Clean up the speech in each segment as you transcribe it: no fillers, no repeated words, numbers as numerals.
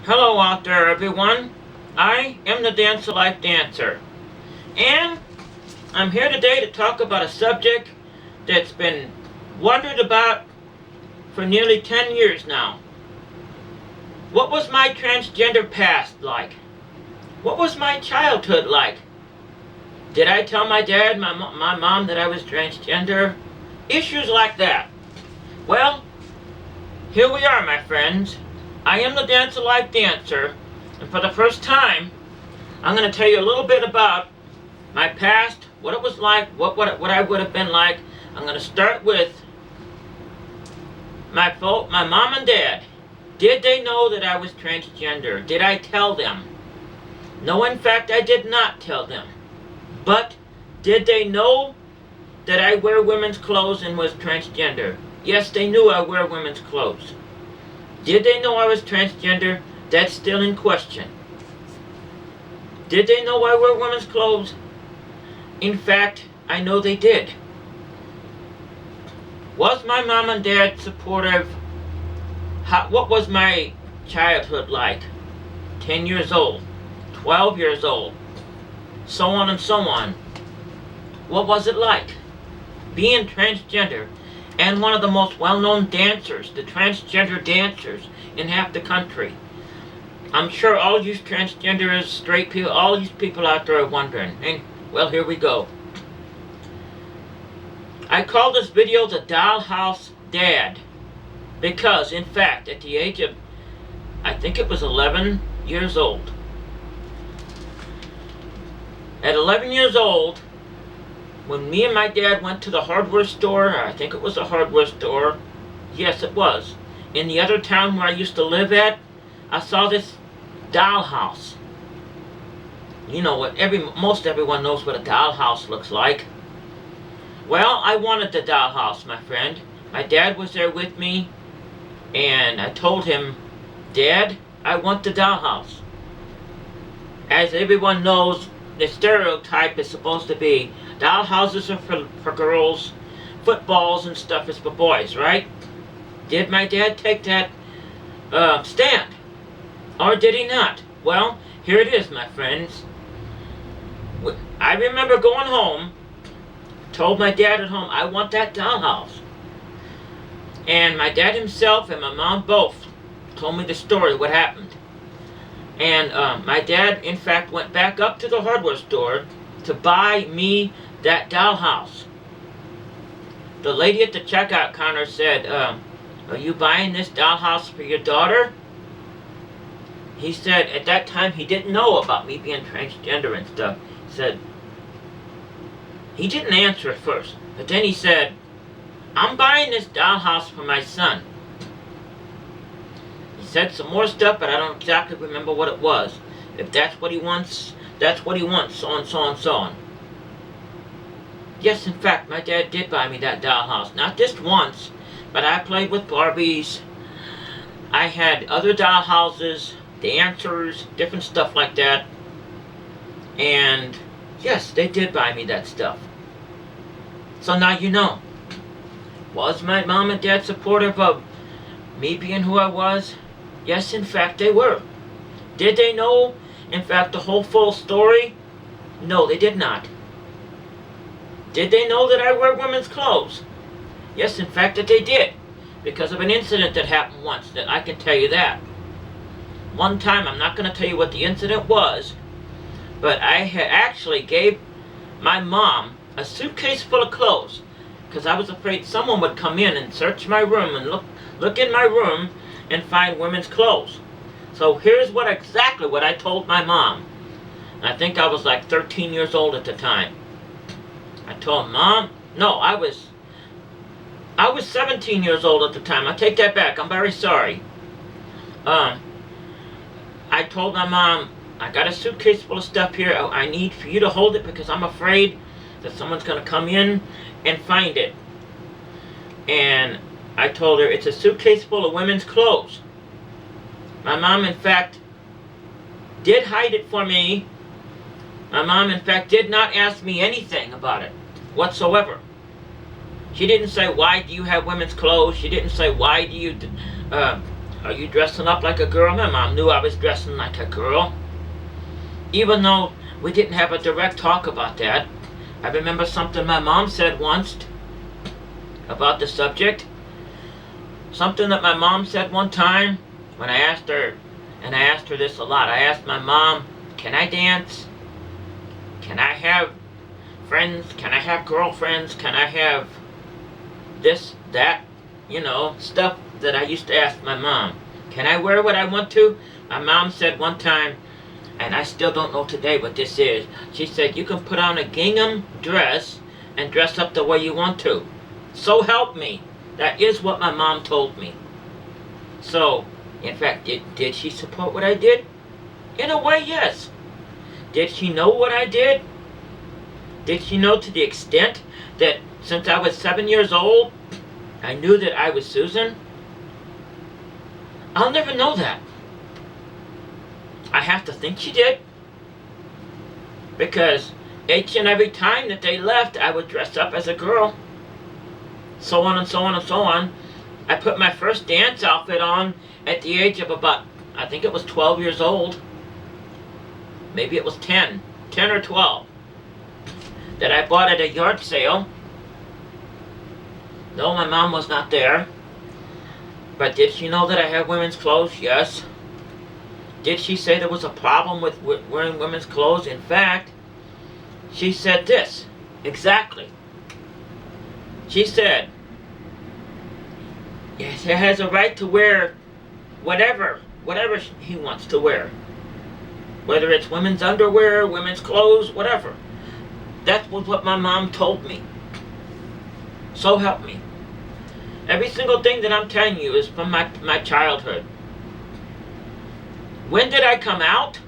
Hello out there, everyone. I am the Dance of Life Dancer, and I'm here today to talk about a subject that's been wondered about for nearly 10 years now. What was my transgender past like? What was my childhood like? Did I tell my dad, my mom that I was transgender? Issues like that. Well, here we are, my friends. I am the Dance of Life Dancer, and for the first time, I'm going to tell you a little bit about my past, what it was like, what I would have been like. I'm going to start with my mom and dad. Did they know that I was transgender? Did I tell them? No, in fact, I did not tell them. But did they know that I wear women's clothes and was transgender? Yes, they knew I wear women's clothes. Did they know I was transgender? That's still in question. Did they know I wear women's clothes? In fact, I know they did. Was my mom and dad supportive? What was my childhood like? 10 years old, 12 years old, so on and so on. What was it like? Being transgender and one of the most well-known dancers, the transgender dancers in half the country. I'm sure all you transgenders, straight people, all these people out there are wondering. And, well, here we go. I call this video the Dollhouse Dad because, in fact, at the age of, I think it was 11 years old. At 11 years old, when me and my dad went to the hardware store, I think it was a hardware store, yes it was, in the other town where I used to live at, I saw this dollhouse. You know what, most everyone knows what a dollhouse looks like. Well, I wanted the dollhouse, my friend. My dad was there with me, and I told him, Dad, I want the dollhouse. As everyone knows, the stereotype is supposed to be dollhouses are for girls, footballs and stuff is for boys, right? Did my dad take that stand? Or did he not? Well, here it is, my friends. I remember going home, told my dad at home, I want that dollhouse. And my dad himself and my mom both told me the story, what happened. And my dad, in fact, went back up to the hardware store to buy me that dollhouse. The lady at the checkout counter said, are you buying this dollhouse for your daughter? He said, at that time, he didn't know about me being transgender and stuff. He said, he didn't answer at first, but then he said, I'm buying this dollhouse for my son. He said some more stuff, but I don't exactly remember what it was. If that's what he wants, that's what he wants, so on, so on, so on. Yes, in fact, my dad did buy me that dollhouse. Not just once, but I played with Barbies. I had other dollhouses, dancers, different stuff like that. And yes, they did buy me that stuff. So now you know. Was my mom and dad supportive of me being who I was? Yes, in fact, they were. Did they know, in fact, the whole full story? No, they did not. Did they know that I wear women's clothes? Yes, in fact, that they did. Because of an incident that happened once, that I can tell you that. One time, I'm not going to tell you what the incident was, but I had actually gave my mom a suitcase full of clothes because I was afraid someone would come in and search my room and look in my room and find women's clothes. So here's exactly what I told my mom. I think I was like 13 years old at the time. I told Mom, no, I was 17 years old at the time. I take that back. I'm very sorry. I told my mom, I got a suitcase full of stuff here. I need for you to hold it because I'm afraid that someone's going to come in and find it. And I told her it's a suitcase full of women's clothes. My mom, in fact, did hide it for me. My mom, in fact, did not ask me anything about it whatsoever. She didn't say, why do you have women's clothes? She didn't say, why do you Are you dressing up like a girl? My mom knew I was dressing like a girl. Even though we didn't have a direct talk about that. I remember something my mom said once about the subject. Something that my mom said one time when I asked her, and I asked her this a lot. I asked my mom, can I dance? Can I have friends? Can I have girlfriends? Can I have this, that, stuff that I used to ask my mom. Can I wear what I want to? My mom said one time, and I still don't know today what this is. She said, you can put on a gingham dress and dress up the way you want to. So help me. That is what my mom told me. So, in fact, did she support what I did? In a way, yes. Did she know what I did? Did she know to the extent that since I was 7 years old, I knew that I was Susan? I'll never know that. I have to think she did. Because each and every time that they left, I would dress up as a girl. So on and so on and so on. I put my first dance outfit on at the age of about, I think it was 12 years old. Maybe it was 10 or 12. That I bought at a yard sale. No, my mom was not there. But did she know that I had women's clothes? Yes. Did she say there was a problem with wearing women's clothes? In fact, she said this. Exactly. She said, yes, he has a right to wear whatever he wants to wear. Whether it's women's underwear, women's clothes, whatever. That was what my mom told me. So help me. Every single thing that I'm telling you is from my childhood. When did I come out?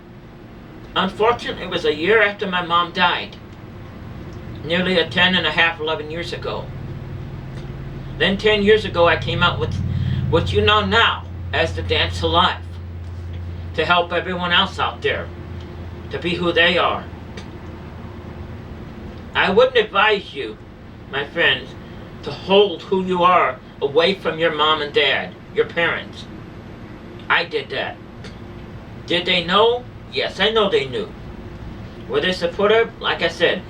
Unfortunately, it was a year after my mom died. Nearly 11 years ago. Then 10 years ago, I came out with what you know now as the Dance Alive. To help everyone else out there. To be who they are. I wouldn't advise you, my friends, to hold who you are away from your mom and dad, your parents. I did that. Did they know? Yes, I know they knew. Were they supportive? Like I said,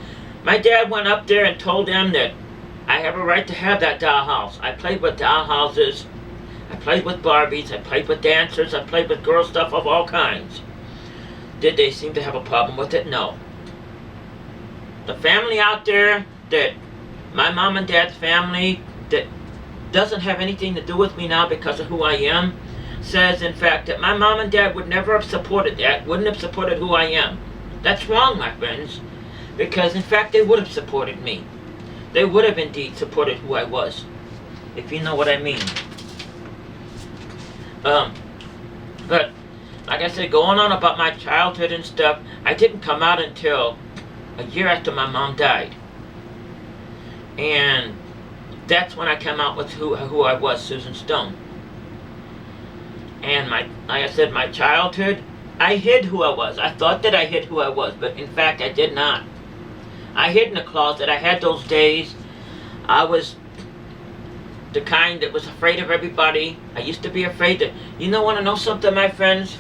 my dad went up there and told them that I have a right to have that dollhouse. I played with dollhouses. I played with Barbies. I played with dancers. I played with girl stuff of all kinds. Did they seem to have a problem with it? No. The family out there that my mom and dad's family that doesn't have anything to do with me now because of who I am says, in fact, that my mom and dad would never have supported that, wouldn't have supported who I am. That's wrong, my friends, because in fact they would have supported me. They would have indeed supported who I was, if you know what I mean. But like I said, going on about my childhood and stuff, I didn't come out until a year after my mom died. And that's when I came out with who I was, Susan Stone. And like I said, my childhood, I hid who I was. I thought that I hid who I was, but in fact I did not. I hid in the closet. I had those days. I was the kind that was afraid of everybody. I used to be afraid to, want to know something, my friends?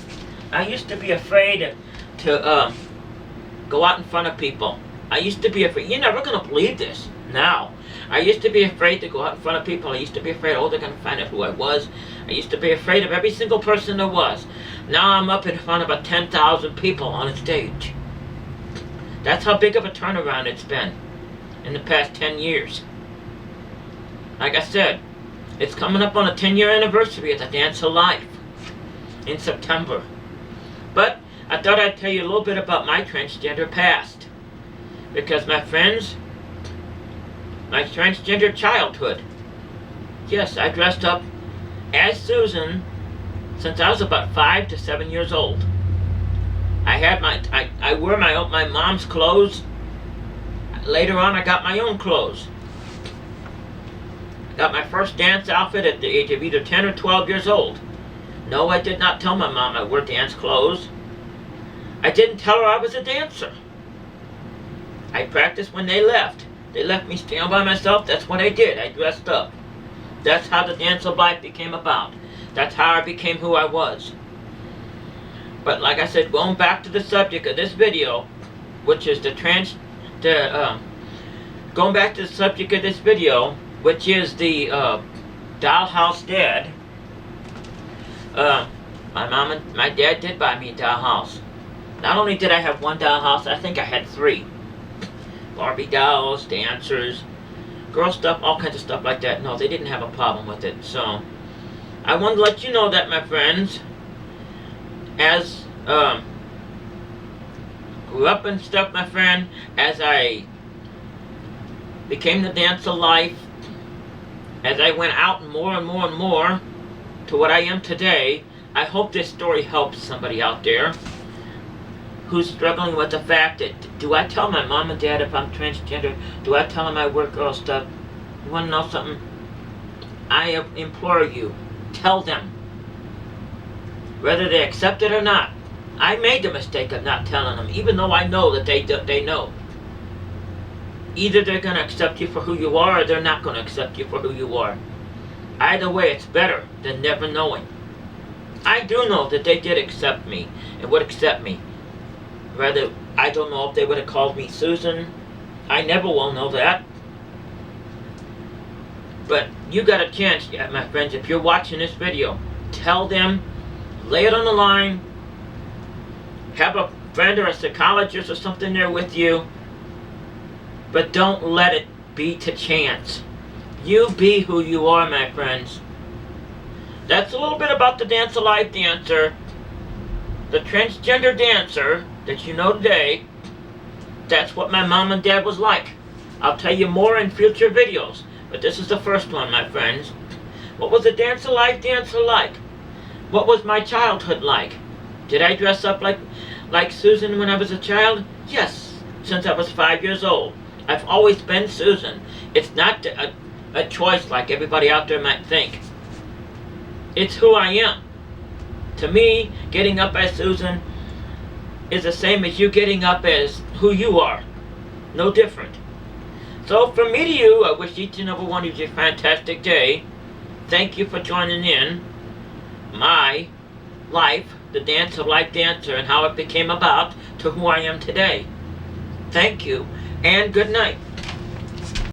I used to be afraid to go out in front of people. I used to be afraid. You're never going to believe this now. I used to be afraid to go out in front of people. I used to be afraid, they're going to find out who I was. I used to be afraid of every single person there was. Now I'm up in front of about 10,000 people on a stage. That's how big of a turnaround it's been in the past 10 years. Like I said, it's coming up on a 10-year anniversary of the Dance Alive in September. But I thought I'd tell you a little bit about my transgender past. Because my friends, my transgender childhood. Yes, I dressed up as Susan since I was about 5 to 7 years old. I wear my mom's clothes. Later on, I got my own clothes. I got my first dance outfit at the age of either 10 or 12 years old. No, I did not tell my mom I wore dance clothes. I didn't tell her I was a dancer. I practiced when they left. They left me stand by myself. That's what I did. I dressed up. That's how the Dance of Life became about. That's how I became who I was. But like I said, going back to the subject of this video, which is going back to the subject of this video, which is the dollhouse dad. My mom and my dad did buy me a dollhouse. Not only did I have one dollhouse, I think I had 3. Barbie dolls, dancers, girl stuff, all kinds of stuff like that. No, they didn't have a problem with it. So, I wanted to let you know that, my friends, as grew up and stuff, my friend, as I became the dance of life, as I went out more and more and more to what I am today, I hope this story helps somebody out there who's struggling with the fact that, do I tell my mom and dad if I'm transgender? Do I tell them I wear girl stuff? You want to know something? I implore you, tell them. Whether they accept it or not. I made the mistake of not telling them, even though I know that they know. Either they're going to accept you for who you are, or they're not going to accept you for who you are. Either way, it's better than never knowing. I do know that they did accept me, and would accept me. Rather, I don't know if they would have called me Susan. I never will know that. But you got a chance yet, my friends. If you're watching this video, tell them, lay it on the line, have a friend or a psychologist or something there with you, but don't let it be to chance. You be who you are, my friends. That's a little bit about the Dance Alive dancer, the transgender dancer that you know today. That's what my mom and dad was like. I'll tell you more in future videos, but this is the first one, my friends. What was the Dance Alive dancer like? What was my childhood like? Did I dress up like Susan when I was a child? Yes, since I was 5 years old. I've always been Susan. It's not a choice like everybody out there might think. It's who I am. To me, getting up as Susan is the same as you getting up as who you are. No different. So from me to you, I wish each and every one of you a fantastic day. Thank you for joining in my life, the Dance of Life dancer, and how it became about to who I am today. Thank you, and good night.